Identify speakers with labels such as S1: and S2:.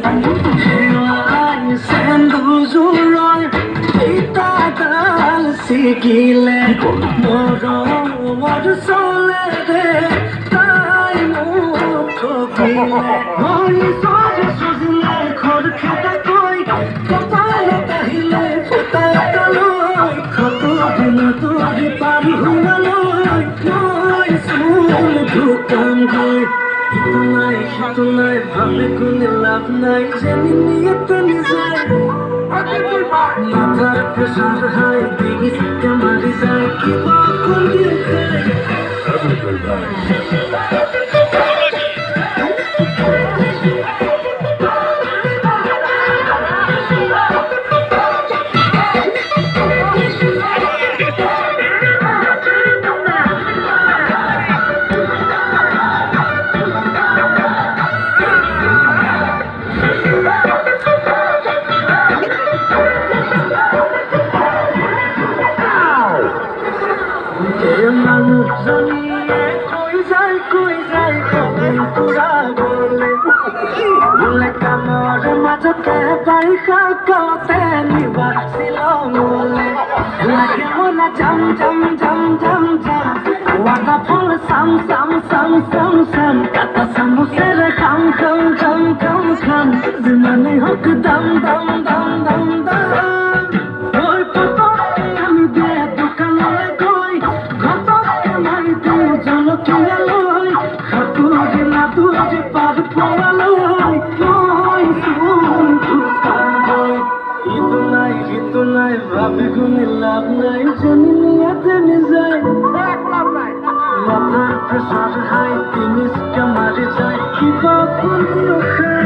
S1: Ai sen du rồi khi ta đã sigile moro moro sole de tai mu khobile hoi soje suzile khod khata koi kapala tahile futa kaloi khato din tori par hunaloi noi sul dhukan goi Tunay bhabe kone lav nai jeni niyat nizai Mathar pressure high digi kamari jai ki bakon dikhai মানুষ জানিয়ে কই যায় কখন পুরা বলে কামর মাঝতে বাইকা কলতে নিবাসিল বলে লাগে মনে জম জম জম জম জম ওয়াটা ফল সাম সাম সাম সাম সাম কাটা সামুসের খাম খাম খাম খাম খাম জীবনে হোক দম দম দম দম দম ওই পতকে আমি দে দোকানে কই ঘটকে মারিতে জলকিয়া লই খাতুরে না তুই পার পোয়ালই নই শুন দোকান বই ইতো নাই ভাবে গুনে লাভ নাই জানি নিয়াতে নিজাই মাথার প্রেসার হাই তিনিস কামারে যায় কি বাপ করিও খাই